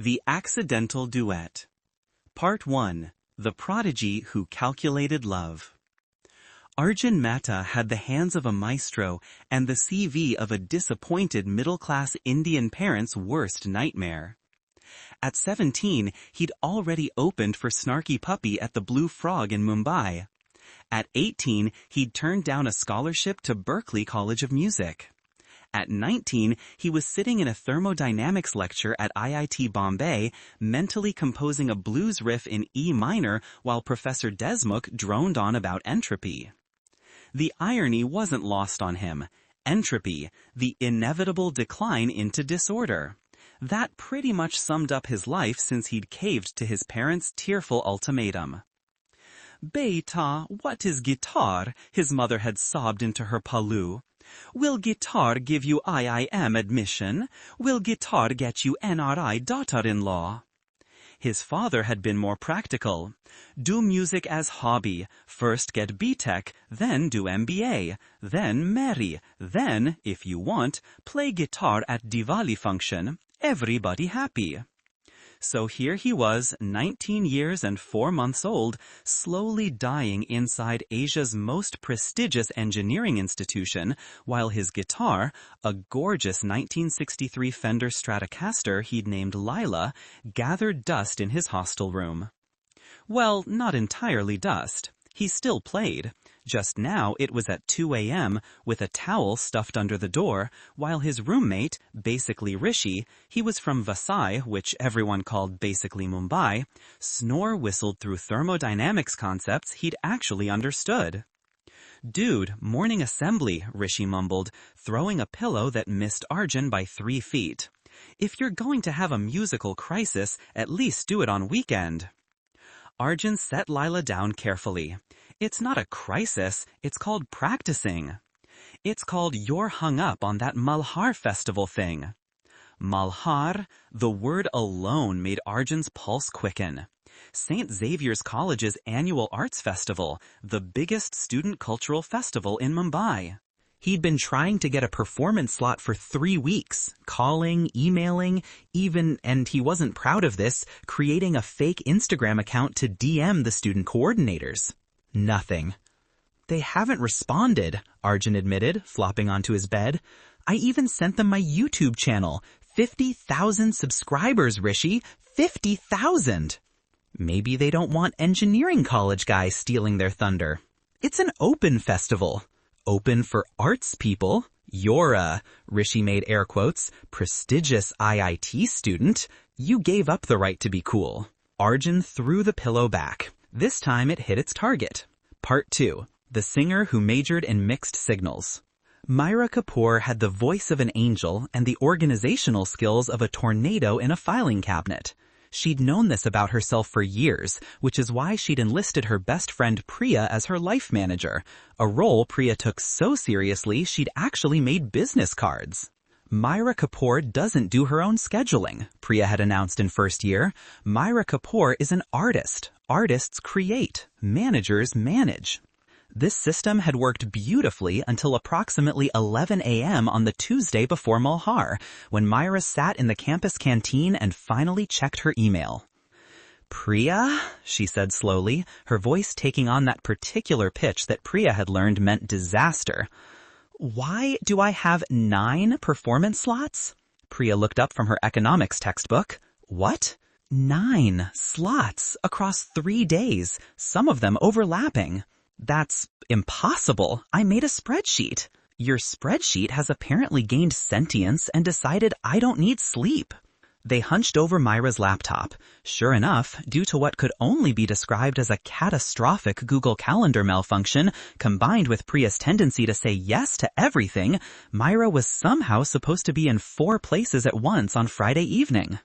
The Accidental Duet. Part 1. The Prodigy Who Calculated Love. Arjun Mehta had the hands of a maestro and the CV of a disappointed middle-class Indian parent's worst nightmare. At 17, he'd already opened for Snarky Puppy at the Blue Frog in Mumbai. At 18, he'd turned down a scholarship to Berklee College of Music. At 19, he was sitting in a thermodynamics lecture at IIT Bombay, mentally composing a blues riff in E minor while Professor Desmukh droned on about entropy. The irony wasn't lost on him. Entropy, the inevitable decline into disorder. That pretty much summed up his life since he'd caved to his parents' tearful ultimatum. "Beta, what is guitar?" his mother had sobbed into her paloo. "Will guitar give you IIM admission? Will guitar get you NRI daughter-in-law?" His father had been more practical. "Do music as hobby. First get B.Tech, then do MBA, then marry, then, if you want, play guitar at Diwali function. Everybody happy." So here he was, 19 years and 4 months old, slowly dying inside Asia's most prestigious engineering institution, while his guitar, a gorgeous 1963 Fender Stratocaster he'd named Layla, gathered dust in his hostel room. Well, not entirely dust. He still played. Just now it was at 2 a.m. with a towel stuffed under the door, while his roommate, basically Rishi, he was from Vasai, which everyone called basically Mumbai, snore-whistled through thermodynamics concepts he'd actually understood. "Dude, morning assembly," Rishi mumbled, throwing a pillow that missed Arjun by 3 feet. "If you're going to have a musical crisis, at least do it on weekend." Arjun set Layla down carefully. "It's not a crisis, it's called practicing. It's called you're hung up on that Malhar festival thing." Malhar, the word alone made Arjun's pulse quicken. St. Xavier's College's annual arts festival, the biggest student cultural festival in Mumbai. He'd been trying to get a performance slot for 3 weeks, calling, emailing, even, and he wasn't proud of this, creating a fake Instagram account to DM the student coordinators. Nothing. "They haven't responded," Arjun admitted, flopping onto his bed. "I even sent them my YouTube channel. 50,000 subscribers, Rishi. 50,000! Maybe they don't want engineering college guys stealing their thunder. It's an open festival. Open for arts people. You're a," Rishi made air quotes, "prestigious IIT student. You gave up the right to be cool." Arjun threw the pillow back. This time it hit its target. Part 2. The singer who majored in mixed signals. Myra Kapoor had the voice of an angel and the organizational skills of a tornado in a filing cabinet. She'd known this about herself for years, which is why she'd enlisted her best friend Priya as her life manager, a role Priya took so seriously she'd actually made business cards. "Myra Kapoor doesn't do her own scheduling," Priya had announced in first year. "Myra Kapoor is an artist. Artists create. Managers manage." This system had worked beautifully until approximately 11 a.m. on the Tuesday before Malhar, when Myra sat in the campus canteen and finally checked her email. "Priya," she said slowly, her voice taking on that particular pitch that Priya had learned meant disaster. "Why do I have 9 performance slots?" Priya looked up from her economics textbook. "What? 9 slots across 3 days, some of them overlapping. That's impossible. I made a spreadsheet." "Your spreadsheet has apparently gained sentience and decided I don't need sleep." They hunched over Myra's laptop. Sure enough, due to what could only be described as a catastrophic Google Calendar malfunction, combined with Priya's tendency to say yes to everything, Myra was somehow supposed to be in 4 places at once on Friday evening.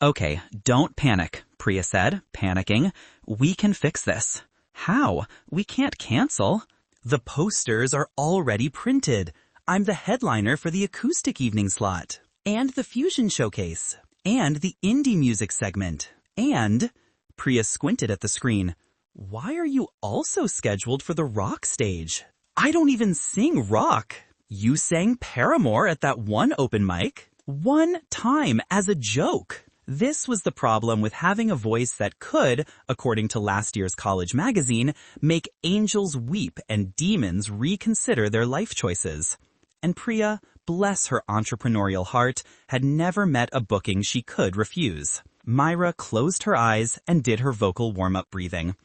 "Okay, don't panic," Priya said, panicking. "We can fix this." "How? We can't cancel." "The posters are already printed. I'm the headliner for the acoustic evening slot, and the fusion showcase, and the indie music segment, and..." Priya squinted at the screen. "Why are you also scheduled for the rock stage? I don't even sing rock. You sang Paramore at that one open mic. One time as a joke. This was the problem with having a voice that could, according to last year's college magazine, make angels weep and demons reconsider their life choices. And Priya, bless her entrepreneurial heart, had never met a booking she could refuse. Myra closed her eyes and did her vocal warm-up breathing.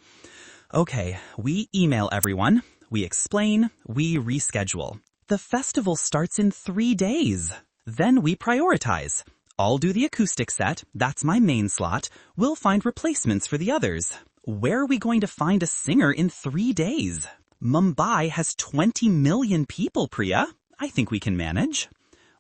Okay, we email everyone, we explain, we reschedule. The festival starts in 3 days. Then we prioritize. I'll do the acoustic set, that's my main slot. We'll find replacements for the others. Where are we going to find a singer in 3 days? Mumbai has 20 million people, Priya. I think we can manage.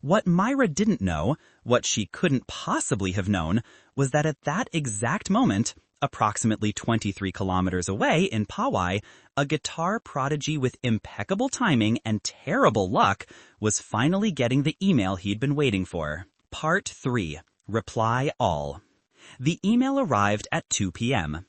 What Myra didn't know, what she couldn't possibly have known, was that at that exact moment, approximately 23 kilometers away in Powai, a guitar prodigy with impeccable timing and terrible luck was finally getting the email he'd been waiting for. Part 3. Reply All. The email arrived at 2 p.m.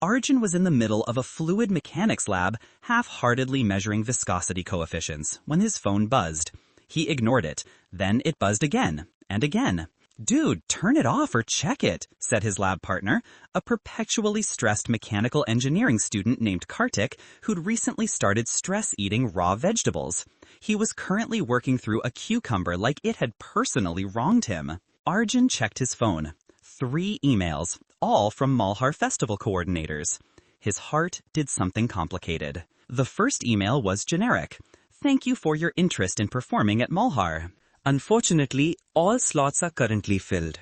Arjun was in the middle of a fluid mechanics lab, half-heartedly measuring viscosity coefficients, when his phone buzzed. He ignored it. Then it buzzed again, and again. "Dude, turn it off or check it," said his lab partner, a perpetually stressed mechanical engineering student named Kartik who'd recently started stress-eating raw vegetables. He was currently working through a cucumber like it had personally wronged him. Arjun checked his phone. 3 emails, all from Malhar festival coordinators. His heart did something complicated. The first email was generic. "Thank you for your interest in performing at Malhar. Unfortunately, all slots are currently filled."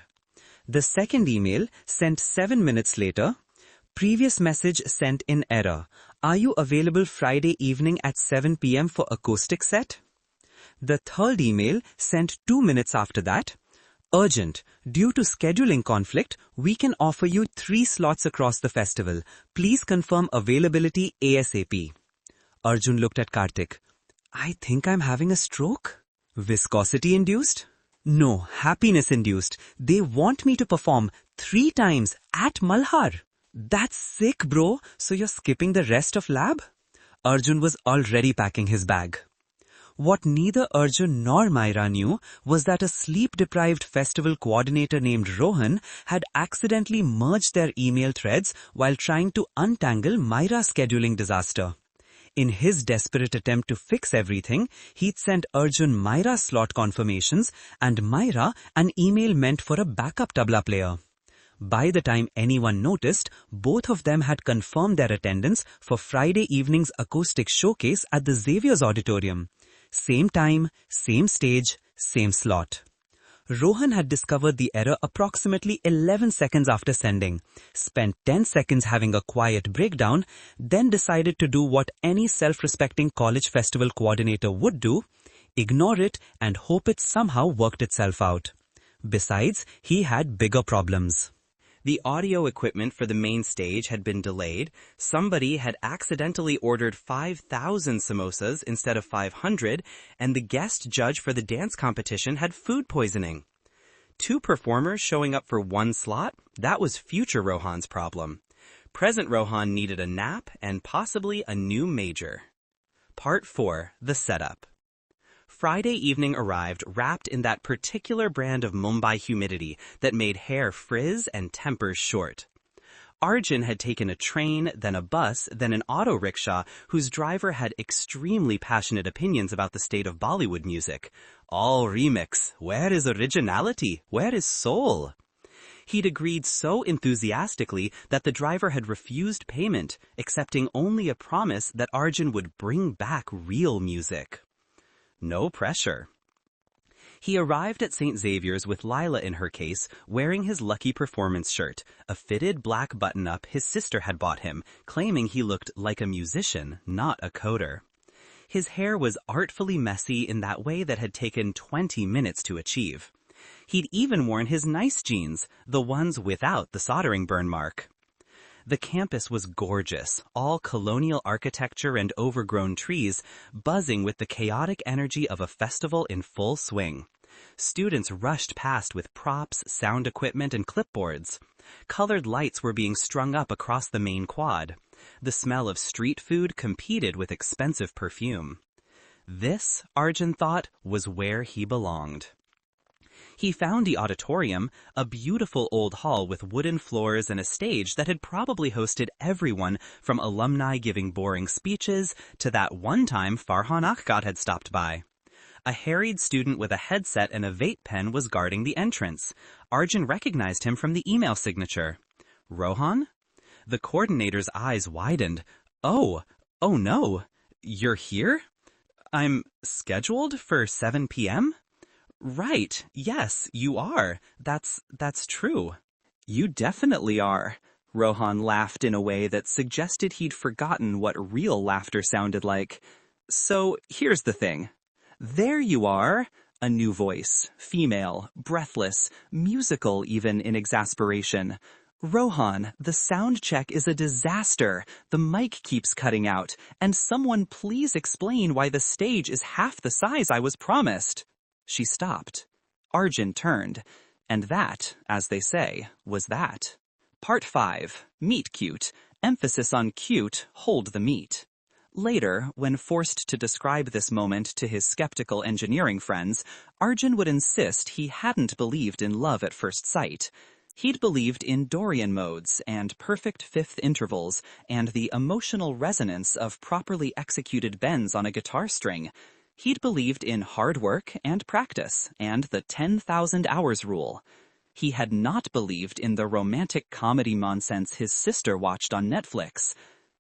The second email, sent 7 minutes later, "Previous message sent in error. Are you available Friday evening at 7 p.m. for acoustic set?" The third email, sent 2 minutes after that, "Urgent. Due to scheduling conflict, we can offer you 3 slots across the festival. Please confirm availability ASAP." Arjun looked at Kartik. "I think I'm having a stroke." "Viscosity induced?" "No, happiness induced. They want me to perform 3 times at Malhar." "That's sick, bro. So you're skipping the rest of lab?" Arjun was already packing his bag. What neither Arjun nor Myra knew was that a sleep-deprived festival coordinator named Rohan had accidentally merged their email threads while trying to untangle Myra's scheduling disaster. In his desperate attempt to fix everything, he'd sent Arjun Myra's slot confirmations and Myra an email meant for a backup tabla player. By the time anyone noticed, both of them had confirmed their attendance for Friday evening's acoustic showcase at the Xavier's auditorium. Same time, same stage, same slot. Rohan had discovered the error approximately 11 seconds after sending, spent 10 seconds having a quiet breakdown, then decided to do what any self-respecting college festival coordinator would do: ignore it and hope it somehow worked itself out. Besides, he had bigger problems. The audio equipment for the main stage had been delayed, somebody had accidentally ordered 5,000 samosas instead of 500, and the guest judge for the dance competition had food poisoning. 2 performers showing up for 1 slot? That was future Rohan's problem. Present Rohan needed a nap and possibly a new major. Part 4. The Setup. Friday evening arrived wrapped in that particular brand of Mumbai humidity that made hair frizz and tempers short. Arjun had taken a train, then a bus, then an auto rickshaw whose driver had extremely passionate opinions about the state of Bollywood music. All remix. Where is originality? Where is soul? He'd agreed so enthusiastically that the driver had refused payment, accepting only a promise that Arjun would bring back real music. No pressure. He arrived at St. Xavier's with Layla in her case, wearing his lucky performance shirt, a fitted black button-up his sister had bought him, claiming he looked like a musician, not a coder. His hair was artfully messy in that way that had taken 20 minutes to achieve. He'd even worn his nice jeans, the ones without the soldering burn mark. The campus was gorgeous, all colonial architecture and overgrown trees, buzzing with the chaotic energy of a festival in full swing. Students rushed past with props, sound equipment, and clipboards. Colored lights were being strung up across the main quad. The smell of street food competed with expensive perfume. This, Arjun thought, was where he belonged. He found the auditorium, a beautiful old hall with wooden floors and a stage that had probably hosted everyone from alumni giving boring speeches to that one time Farhan Akhgat had stopped by. A harried student with a headset and a vape pen was guarding the entrance. Arjun recognized him from the email signature. Rohan? The coordinator's eyes widened. Oh no, you're here? I'm scheduled for 7 p.m.? Right, yes, you are. That's true. You definitely are. Rohan laughed in a way that suggested he'd forgotten what real laughter sounded like. So, here's the thing. There you are. A new voice, female, breathless, musical even in exasperation. Rohan, the sound check is a disaster. The mic keeps cutting out. And someone please explain why the stage is half the size I was promised. She stopped. Arjun turned. And that, as they say, was that. Part 5. Meet cute. Emphasis on cute, hold the meat. Later, when forced to describe this moment to his skeptical engineering friends, Arjun would insist he hadn't believed in love at first sight. He'd believed in Dorian modes and perfect fifth intervals and the emotional resonance of properly executed bends on a guitar string. He'd believed in hard work and practice and the 10,000 hours rule. He had not believed in the romantic comedy nonsense his sister watched on Netflix.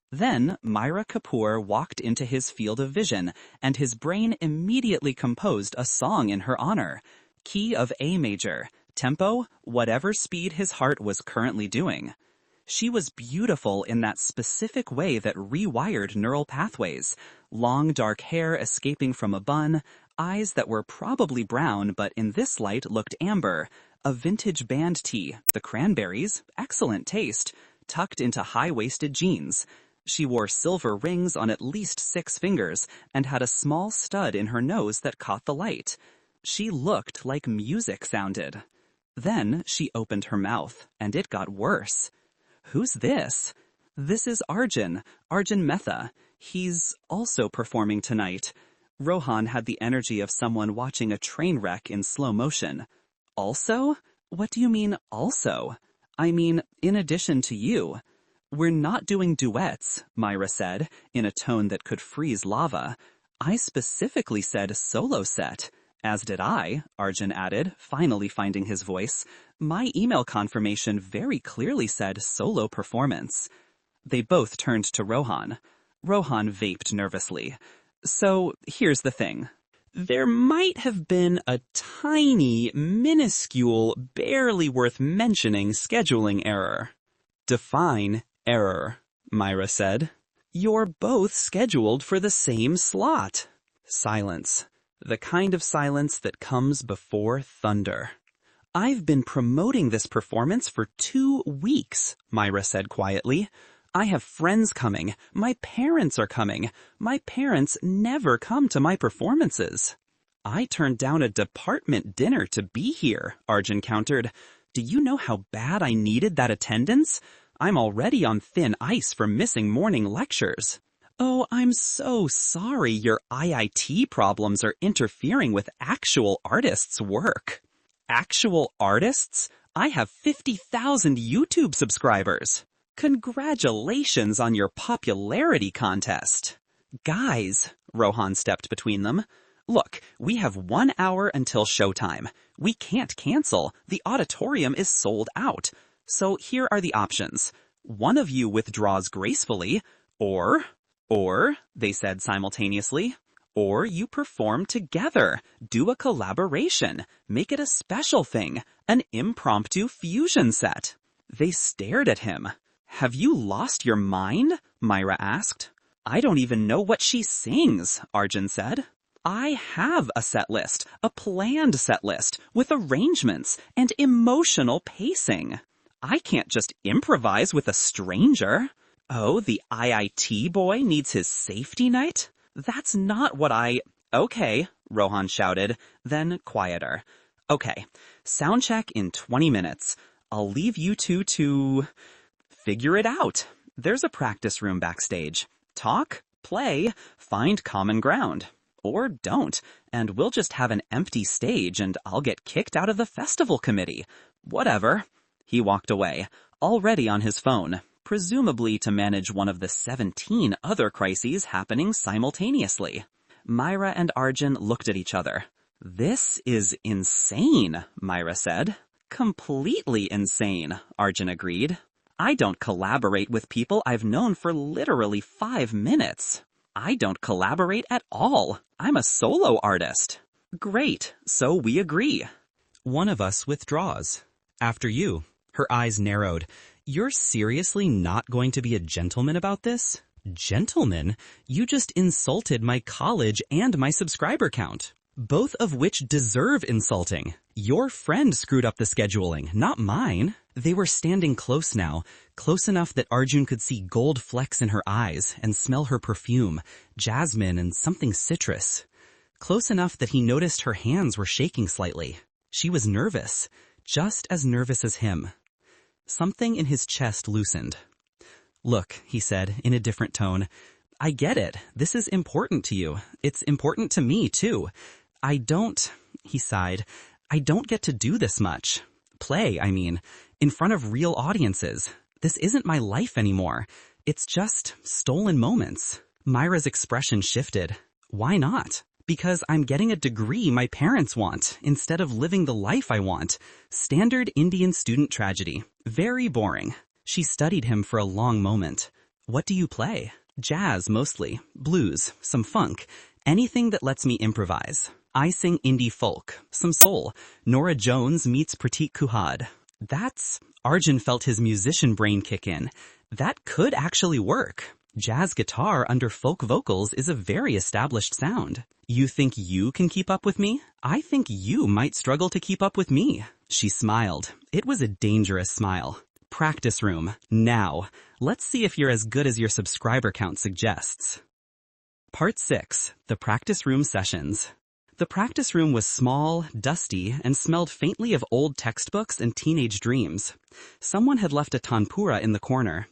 Then Myra Kapoor walked into his field of vision, and his brain immediately composed a song in her honor. Key of A major, tempo, whatever speed his heart was currently doing. She was beautiful in that specific way that rewired neural pathways. Long dark hair escaping from a bun, eyes that were probably brown but in this light looked amber, a vintage band tee, the Cranberries, excellent taste, tucked into high-waisted jeans. She wore silver rings on at least 6 fingers and had a small stud in her nose that caught the light. She looked like music sounded. Then she opened her mouth, and it got worse. Who's this? This is Arjun Mehta. He's also performing tonight. Rohan had the energy of someone watching a train wreck in slow motion. Also? What do you mean, also? I mean, in addition to you. We're not doing duets, Myra said, in a tone that could freeze lava. I specifically said solo set. As did I, Arjun added, finally finding his voice. My email confirmation very clearly said solo performance. They both turned to Rohan. Rohan vaped nervously. So, here's the thing. There might have been a tiny, minuscule, barely worth mentioning scheduling error. Define error, Myra said. You're both scheduled for the same slot. Silence. The kind of silence that comes before thunder. I've been promoting this performance for 2 weeks, Myra said quietly. I have friends coming. My parents are coming. My parents never come to my performances. I turned down a department dinner to be here, Arjun countered. Do you know how bad I needed that attendance? I'm already on thin ice for missing morning lectures. Oh, I'm so sorry your IIT problems are interfering with actual artists' work. Actual artists? I have 50,000 YouTube subscribers. Congratulations on your popularity contest. Guys, Rohan stepped between them. Look, we have 1 hour until showtime. We can't cancel. The auditorium is sold out. So here are the options. One of you withdraws gracefully, or, they said simultaneously, or you perform together, do a collaboration, make it a special thing, an impromptu fusion set. They stared at him. Have you lost your mind? Myra asked. I don't even know what she sings, Arjun said. I have a set list, a planned set list, with arrangements and emotional pacing. I can't just improvise with a stranger. Oh, the IIT boy needs his safety night? That's not what I... Okay, Rohan shouted, then quieter. Okay, sound check in 20 minutes. I'll leave you two to... figure it out. There's a practice room backstage. Talk, play, find common ground. or don't, and we'll just have an empty stage and I'll get kicked out of the festival committee. Whatever. He walked away, already on his phone, presumably to manage one of the 17 other crises happening simultaneously. Myra and Arjun looked at each other. "This is insane," Myra said. "Completely insane," Arjun agreed. "I don't collaborate with people I've known for literally 5 minutes. I don't collaborate at all. I'm a solo artist." "Great, so we agree." One of us withdraws. "After you." Her eyes narrowed. "You're seriously not going to be a gentleman about this?" "Gentleman? You just insulted my college and my subscriber count, both of which deserve insulting. Your friend screwed up the scheduling, not mine." They were standing close now, close enough that Arjun could see gold flecks in her eyes and smell her perfume, jasmine and something citrus. Close enough that he noticed her hands were shaking slightly. She was nervous, just as nervous as him. Something in his chest loosened. "Look," he said in a different tone, "I get it. This is important to you. It's important to me, too. He sighed, "I don't get to do this much. Play, I mean, in front of real audiences. This isn't my life anymore. It's just stolen moments." Myra's expression shifted. "Why not?" "Because I'm getting a degree my parents want, instead of living the life I want. Standard Indian student tragedy. Very boring." She studied him for a long moment. "What do you play?" "Jazz, mostly. Blues, some funk. Anything that lets me improvise. I sing indie folk, some soul. Nora Jones meets Pratik Kuhad." Arjun felt his musician brain kick in. That could actually work. Jazz guitar under folk vocals is a very established sound. "You think you can keep up with me? I think you might struggle to keep up with me." She smiled. It was a dangerous smile. "Practice room. Now. Let's see if you're as good as your subscriber count suggests." Part 6. The Practice Room Sessions. The practice room was small, dusty, and smelled faintly of old textbooks and teenage dreams. Someone had left a tanpura in the corner.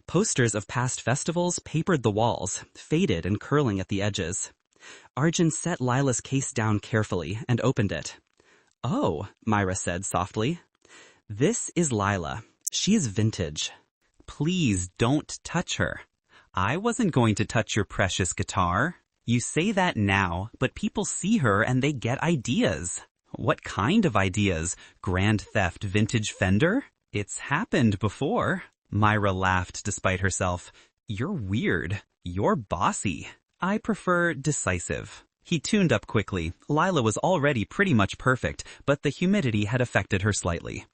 Posters of past festivals papered the walls, faded and curling at the edges. Arjun set Layla's case down carefully and opened it. "Oh," Myra said softly. "This is Layla. She's vintage." "Please don't touch her." "I wasn't going to touch your precious guitar." "You say that now, but people see her and they get ideas." "What kind of ideas? Grand theft vintage Fender?" "It's happened before." Myra laughed despite herself. "You're weird. You're bossy." "I prefer decisive." He tuned up quickly. Layla was already pretty much perfect, but the humidity had affected her slightly.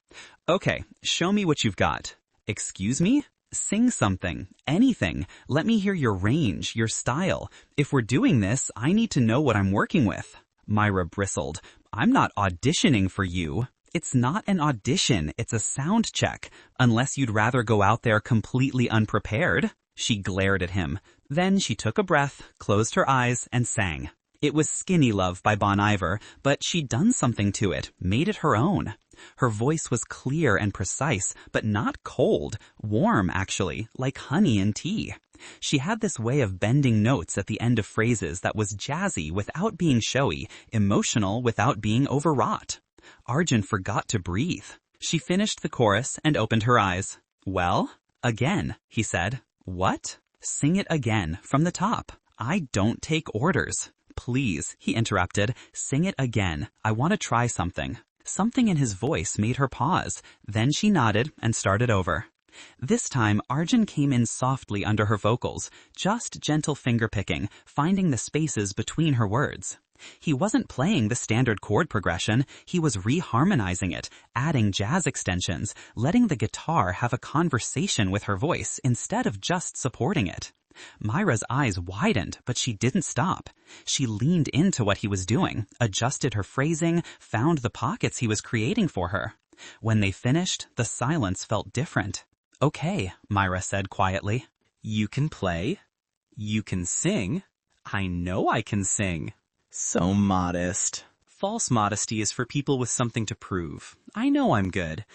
"Okay, show me what you've got." "Excuse me?" "Sing something. Anything. Let me hear your range, your style. If we're doing this, I need to know what I'm working with." Myra bristled. "I'm not auditioning for you." "It's not an audition. It's a sound check. Unless you'd rather go out there completely unprepared." She glared at him. Then she took a breath, closed her eyes, and sang. It was Skinny Love by Bon Iver, but she'd done something to it, made it her own. Her voice was clear and precise, but not cold, warm actually, like honey in tea. She had this way of bending notes at the end of phrases that was jazzy without being showy, emotional without being overwrought. Arjun forgot to breathe. She finished the chorus and opened her eyes. "Well, again," he said. "What?" "Sing it again, from the top." "I don't take orders." "Please," he interrupted, "sing it again. I want to try something." Something in his voice made her pause. Then she nodded and started over. This time, Arjun came in softly under her vocals, just gentle finger-picking, finding the spaces between her words. He wasn't playing the standard chord progression, he was reharmonizing it, adding jazz extensions, letting the guitar have a conversation with her voice instead of just supporting it. Myra's eyes widened, but she didn't stop. She leaned into what he was doing, adjusted her phrasing, found the pockets he was creating for her. When they finished, the silence felt different. "Okay," Myra said quietly. "You can play. You can sing. I know I can sing." So modest. False modesty is for people with something to prove. I know I'm good.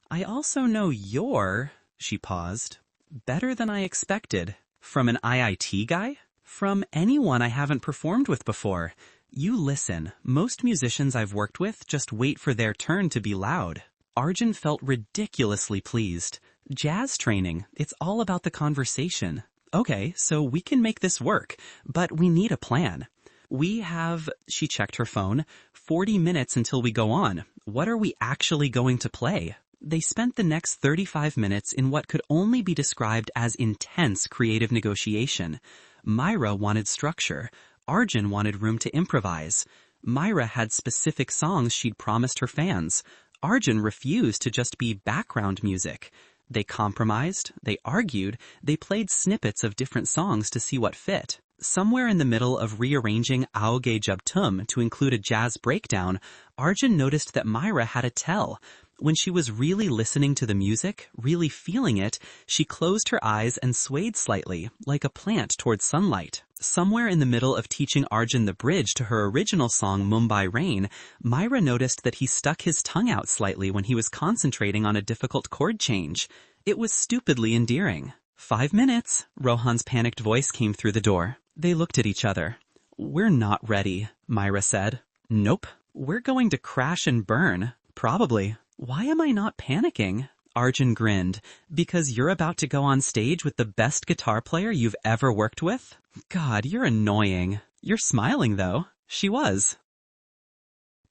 I also know you're, she paused, better than I expected. From an IIT guy? From anyone I haven't performed with before. You listen, most musicians I've worked with just wait for their turn to be loud. Arjun felt ridiculously pleased. Jazz training, it's all about the conversation. Okay, so we can make this work, but we need a plan. We have, she checked her phone, 40 minutes until we go on. What are we actually going to play? They spent the next 35 minutes in what could only be described as intense creative negotiation. Myra wanted structure. Arjun wanted room to improvise. Myra had specific songs she'd promised her fans. Arjun refused to just be background music. They compromised, they argued, they played snippets of different songs to see what fit. Somewhere in the middle of rearranging Aoge Jab Tum to include a jazz breakdown, Arjun noticed that Myra had a tell. When she was really listening to the music, really feeling it, she closed her eyes and swayed slightly, like a plant towards sunlight. Somewhere in the middle of teaching Arjun the bridge to her original song Mumbai Rain, Myra noticed that he stuck his tongue out slightly when he was concentrating on a difficult chord change. It was stupidly endearing. 5 minutes, Rohan's panicked voice came through the door. They looked at each other. We're not ready, Myra said. Nope. We're going to crash and burn. Probably. Why am I not panicking? Arjun grinned. Because you're about to go on stage with the best guitar player you've ever worked with? God, you're annoying. You're smiling, though. She was.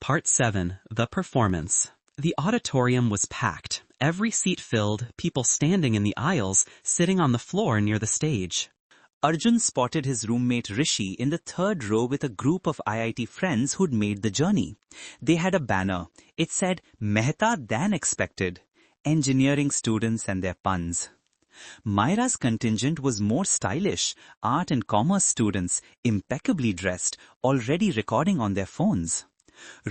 Part 7. The Performance. The auditorium was packed. Every seat filled, people standing in the aisles, sitting on the floor near the stage. Arjun spotted his roommate Rishi in the third row with a group of IIT friends who'd made the journey. They had a banner. It said, Mehta than expected. Engineering students and their puns. Myra's contingent was more stylish. Art and commerce students, impeccably dressed, already recording on their phones.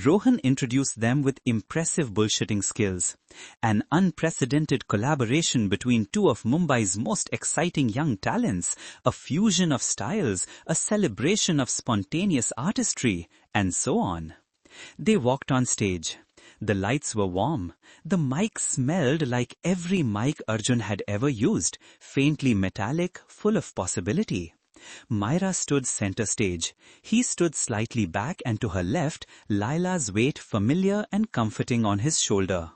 Rohan introduced them with impressive bullshitting skills. An unprecedented collaboration between two of Mumbai's most exciting young talents, a fusion of styles, a celebration of spontaneous artistry, and so on. They walked on stage. The lights were warm. The mic smelled like every mic Arjun had ever used, faintly metallic, full of possibility. Myra stood center stage. He stood slightly back, and to her left, Layla's weight familiar and comforting on his shoulder.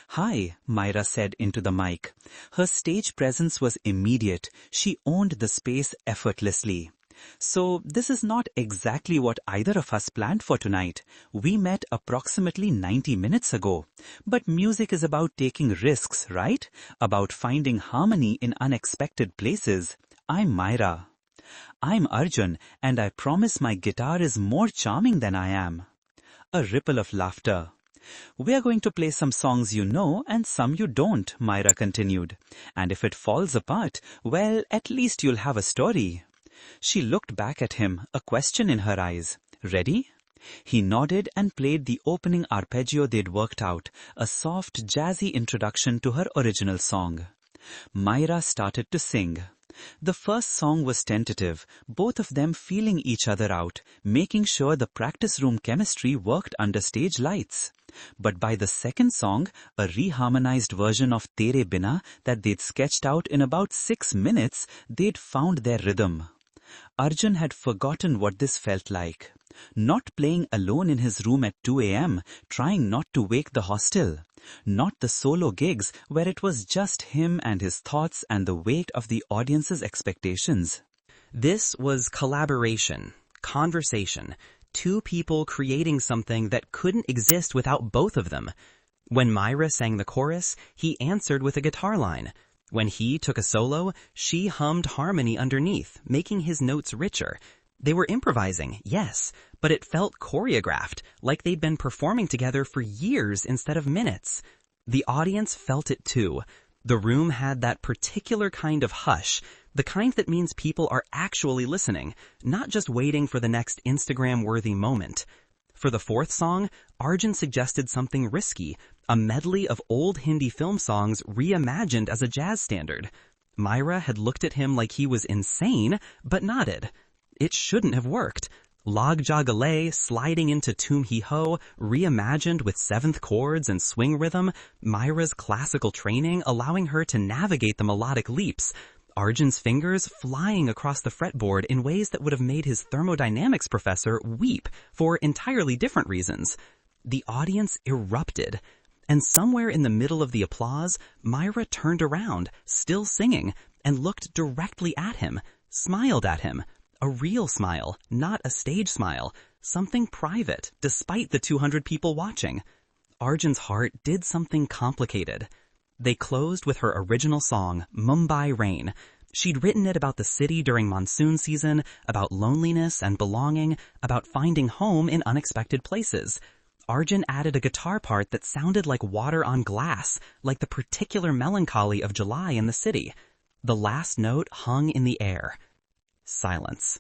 Hi, Myra said into the mic. Her stage presence was immediate. She owned the space effortlessly. So this is not exactly what either of us planned for tonight. We met approximately 90 minutes ago. But music is about taking risks, right? About finding harmony in unexpected places. I'm Myra. I'm Arjun, and I promise my guitar is more charming than I am. A ripple of laughter. We're going to play some songs you know and some you don't, Myra continued. And if it falls apart, well, at least you'll have a story. She looked back at him, a question in her eyes. Ready? He nodded and played the opening arpeggio they'd worked out, a soft, jazzy introduction to her original song. Myra started to sing. The first song was tentative, both of them feeling each other out, making sure the practice room chemistry worked under stage lights. But by the second song, a reharmonized version of Tere Bina that they'd sketched out in about 6 minutes, they'd found their rhythm. Arjun had forgotten what this felt like. Not playing alone in his room at 2 a.m., trying not to wake the hostel. Not the solo gigs where it was just him and his thoughts and the weight of the audience's expectations. This was collaboration, conversation, two people creating something that couldn't exist without both of them. When Myra sang the chorus, he answered with a guitar line. When he took a solo, she hummed harmony underneath, making his notes richer. They were improvising, yes, but it felt choreographed, like they'd been performing together for years instead of minutes. The audience felt it too. The room had that particular kind of hush, the kind that means people are actually listening, not just waiting for the next Instagram-worthy moment. For the fourth song, Arjun suggested something risky, a medley of old Hindi film songs reimagined as a jazz standard. Myra had looked at him like he was insane, but nodded. It shouldn't have worked. Lag Ja Gale, sliding into Tum Hi Ho, reimagined with seventh chords and swing rhythm, Myra's classical training allowing her to navigate the melodic leaps. Arjun's fingers flying across the fretboard in ways that would have made his thermodynamics professor weep for entirely different reasons. The audience erupted, and somewhere in the middle of the applause, Myra turned around, still singing, and looked directly at him, smiled at him. A real smile, not a stage smile, something private, despite the 200 people watching. Arjun's heart did something complicated. They closed with her original song, Mumbai Rain. She'd written it about the city during monsoon season, about loneliness and belonging, about finding home in unexpected places. Arjun added a guitar part that sounded like water on glass, like the particular melancholy of July in the city. The last note hung in the air. Silence.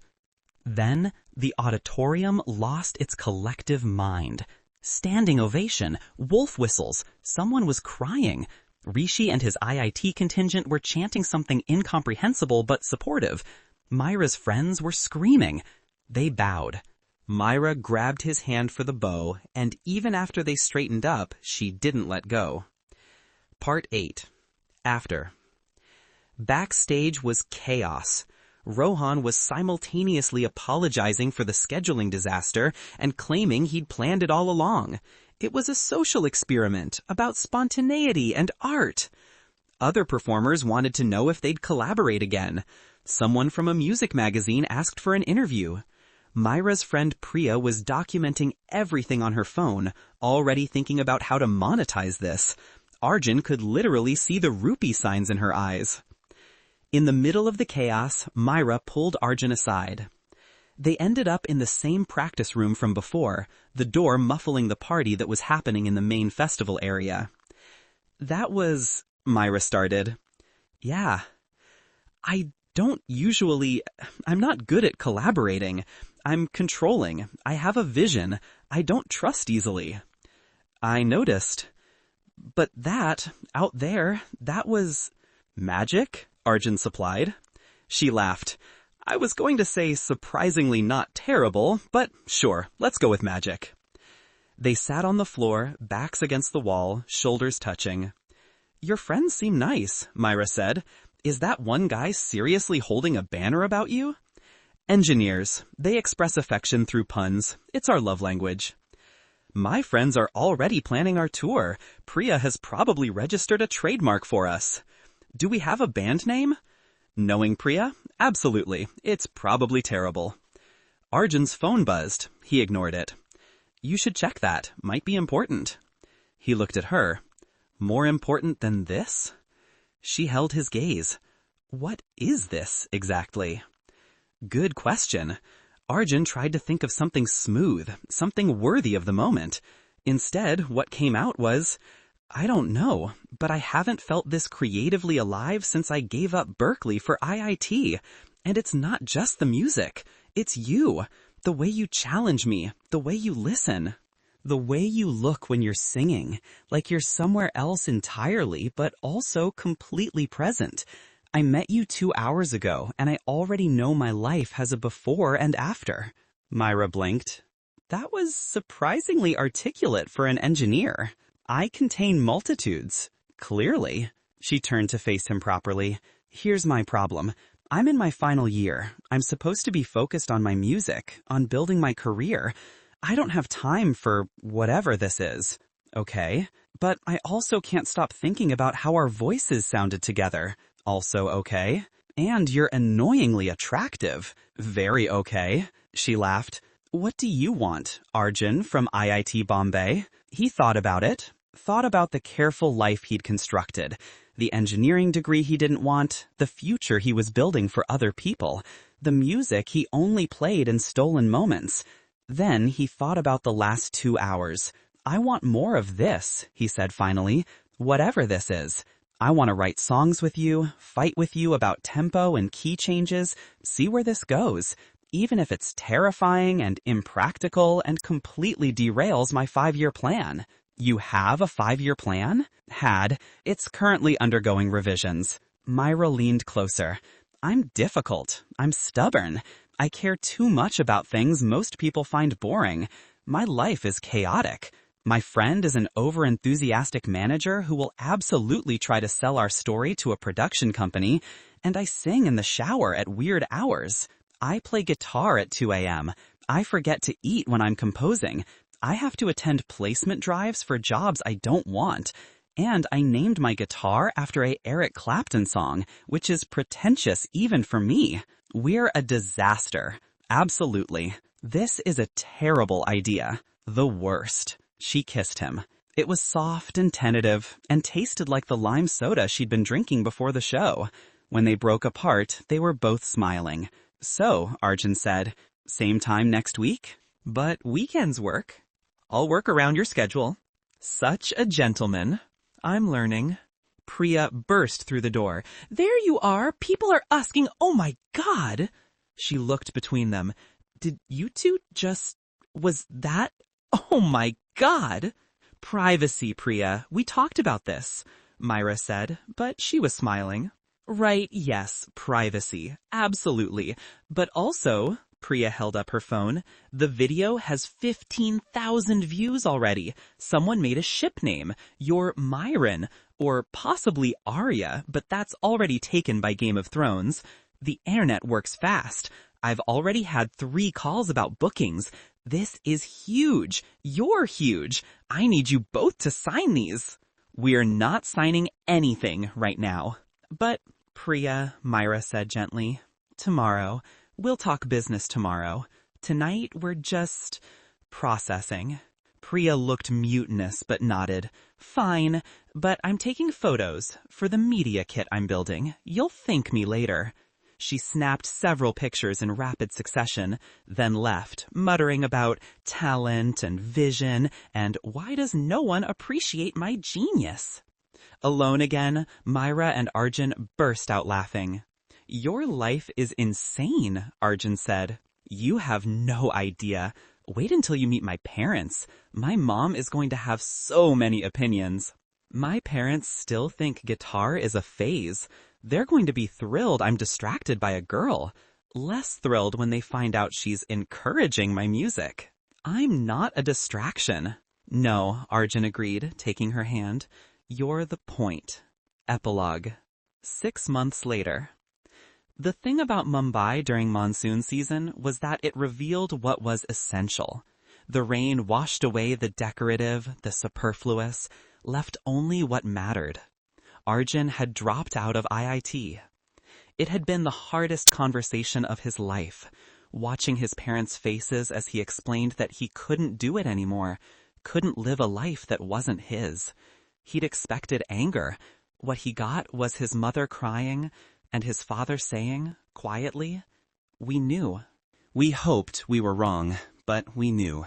Then the auditorium lost its collective mind. Standing ovation, wolf whistles, someone was crying. Rishi and his IIT contingent were chanting something incomprehensible but supportive. Myra's friends were screaming. They bowed. Myra grabbed his hand for the bow, and even after they straightened up, she didn't let go. Part 8. After. Backstage was chaos. Rohan was simultaneously apologizing for the scheduling disaster and claiming he'd planned it all along. It was a social experiment about spontaneity and art. Other performers wanted to know if they'd collaborate again. Someone from a music magazine asked for an interview. Myra's friend Priya was documenting everything on her phone, already thinking about how to monetize this. Arjun could literally see the rupee signs in her eyes. In the middle of the chaos, Myra pulled Arjun aside. They ended up in the same practice room from before, the door muffling the party that was happening in the main festival area. That was... Myra started. Yeah. I'm not good at collaborating. I'm controlling. I have a vision. I don't trust easily. I noticed. But that, out there, that was... Magic? Arjun supplied. She laughed. I was going to say surprisingly not terrible, but sure, let's go with magic. They sat on the floor, backs against the wall, shoulders touching. Your friends seem nice, Myra said. Is that one guy seriously holding a banner about you? Engineers. They express affection through puns. It's our love language. My friends are already planning our tour. Priya has probably registered a trademark for us. Do we have a band name? Knowing Priya? Absolutely. It's probably terrible. Arjun's phone buzzed. He ignored it. You should check that. Might be important. He looked at her. More important than this? She held his gaze. What is this, exactly? Good question. Arjun tried to think of something smooth, something worthy of the moment. Instead, what came out was, I don't know, but I haven't felt this creatively alive since I gave up Berkeley for IIT. And it's not just the music. It's you. The way you challenge me. The way you listen. The way you look when you're singing. Like you're somewhere else entirely, but also completely present. I met you 2 hours ago, and I already know my life has a before and after. Myra blinked. That was surprisingly articulate for an engineer. I contain multitudes. Clearly. She turned to face him properly. Here's my problem. I'm in my final year. I'm supposed to be focused on my music, on building my career. I don't have time for whatever this is. Okay. But I also can't stop thinking about how our voices sounded together. Also okay. And you're annoyingly attractive. Very okay. She laughed. What do you want, Arjun from IIT Bombay? He thought about it. Thought about the careful life he'd constructed. The engineering degree he didn't want. The future he was building for other people. The music he only played in stolen moments. Then he thought about the last 2 hours. I want more of this, he said finally. Whatever this is. I want to write songs with you, fight with you about tempo and key changes, see where this goes, even if it's terrifying and impractical and completely derails my 5-year plan. You have a 5-year plan? Had. It's currently undergoing revisions. Myra leaned closer. I'm difficult. I'm stubborn. I care too much about things most people find boring. My life is chaotic. My friend is an over-enthusiastic manager who will absolutely try to sell our story to a production company, and I sing in the shower at weird hours. I play guitar at 2 a.m. I forget to eat when I'm composing. I have to attend placement drives for jobs I don't want. And I named my guitar after a Eric Clapton song, which is pretentious even for me. We're a disaster. Absolutely. This is a terrible idea. The worst. She kissed him. It was soft and tentative, and tasted like the lime soda she'd been drinking before the show. When they broke apart, they were both smiling. So, Arjun said, same time next week? But weekends work. I'll work around your schedule. Such a gentleman. I'm learning. Priya burst through the door. There you are. People are asking, oh my God. She looked between them. Did you two just... Was that... Oh my God. Privacy, Priya. We talked about this, Myra said, but she was smiling. Right, yes, privacy. Absolutely. But also, Priya held up her phone, the video has 15,000 views already. Someone made a ship name. You're Myron, or possibly Arya, but that's already taken by Game of Thrones. The internet works fast. I've already had 3 calls about bookings. This is huge. You're huge. I need you both to sign these. We're not signing anything right now. But, Priya, Myra said gently, tomorrow. We'll talk business tomorrow. Tonight, we're just processing. Priya looked mutinous but nodded. Fine, but I'm taking photos for the media kit I'm building. You'll thank me later. She snapped several pictures in rapid succession, then left, muttering about talent and vision and why does no one appreciate my genius? Alone again, Myra and Arjun burst out laughing. Your life is insane, Arjun said. You have no idea. Wait until you meet my parents. My mom is going to have so many opinions. My parents still think guitar is a phase. They're going to be thrilled I'm distracted by a girl. Less thrilled when they find out she's encouraging my music. I'm not a distraction. No, Arjun agreed, taking her hand. You're the point. Epilogue. 6 months later. The thing about Mumbai during monsoon season was that it revealed what was essential. The rain washed away the decorative, the superfluous, left only what mattered. Arjun had dropped out of IIT. It had been the hardest conversation of his life, watching his parents' faces as he explained that he couldn't do it anymore, couldn't live a life that wasn't his. He'd expected anger. What he got was his mother crying and his father saying, quietly, we knew. We hoped we were wrong, but we knew.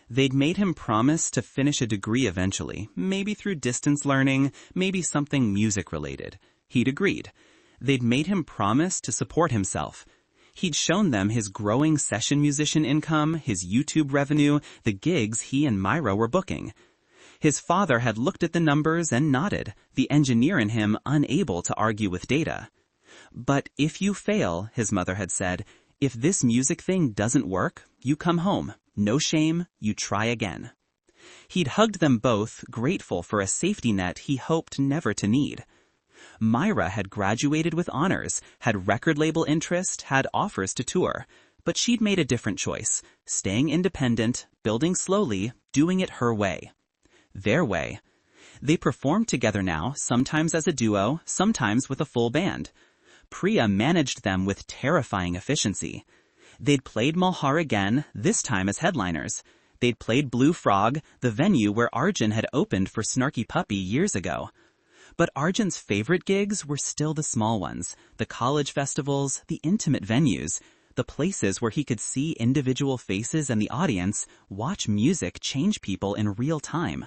They'd made him promise to finish a degree eventually, maybe through distance learning, maybe something music-related. He'd agreed. They'd made him promise to support himself. He'd shown them his growing session musician income, his YouTube revenue, the gigs he and Myra were booking. His father had looked at the numbers and nodded, the engineer in him unable to argue with data. But if you fail, his mother had said, if this music thing doesn't work, you come home. No shame, you try again. He'd hugged them both, grateful for a safety net he hoped never to need. Myra had graduated with honors, had record label interest, had offers to tour. But she'd made a different choice, staying independent, building slowly, doing it her way. Their way. They performed together now, sometimes as a duo, sometimes with a full band. Priya managed them with terrifying efficiency. They'd played Malhar again, this time as headliners. They'd played Blue Frog, the venue where Arjun had opened for Snarky Puppy years ago. But Arjun's favorite gigs were still the small ones, the college festivals, the intimate venues, the places where he could see individual faces and the audience watch music change people in real time.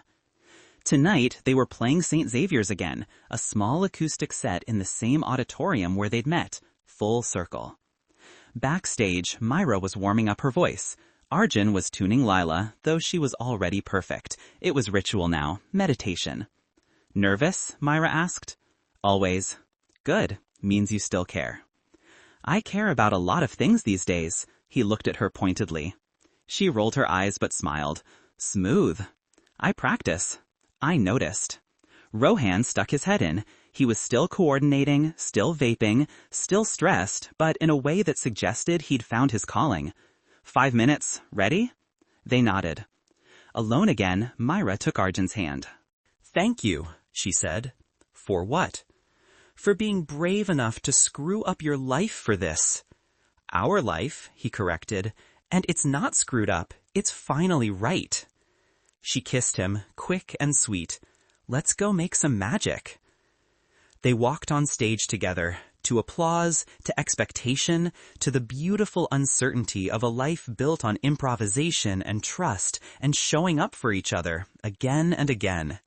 Tonight, they were playing St. Xavier's again, a small acoustic set in the same auditorium where they'd met, full circle. Backstage, Myra was warming up her voice. Arjun was tuning Layla, though she was already perfect. It was ritual now, meditation. Nervous? Myra asked. Always. Good. Means you still care. I care about a lot of things these days. He looked at her pointedly. She rolled her eyes but smiled. Smooth. I practice. I noticed. Rohan stuck his head in. He was still coordinating, still vaping, still stressed, but in a way that suggested he'd found his calling. 5 minutes, ready? They nodded. Alone again, Myra took Arjun's hand. Thank you, she said. For what? For being brave enough to screw up your life for this. Our life, he corrected, and it's not screwed up, it's finally right. She kissed him, quick and sweet. Let's go make some magic. They walked on stage together, to applause, to expectation, to the beautiful uncertainty of a life built on improvisation and trust and showing up for each other, again and again.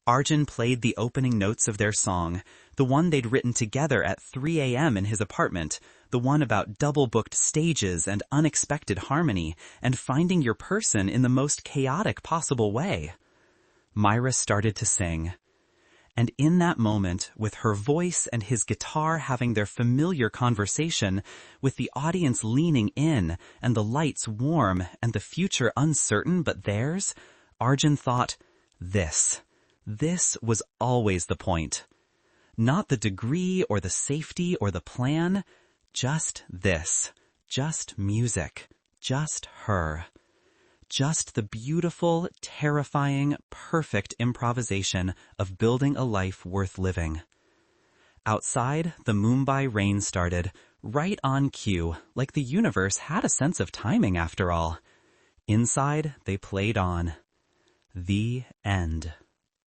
Arjun played the opening notes of their song, the one they'd written together at 3 a.m. in his apartment, the one about double-booked stages and unexpected harmony, and finding your person in the most chaotic possible way. Myra started to sing. And in that moment, with her voice and his guitar having their familiar conversation, with the audience leaning in, and the lights warm, and the future uncertain but theirs, Arjun thought, This was always the point. Not the degree or the safety or the plan, just this, just music, just her. Just the beautiful, terrifying, perfect improvisation of building a life worth living. Outside, the Mumbai rain started, right on cue, like the universe had a sense of timing after all. Inside, they played on. The end.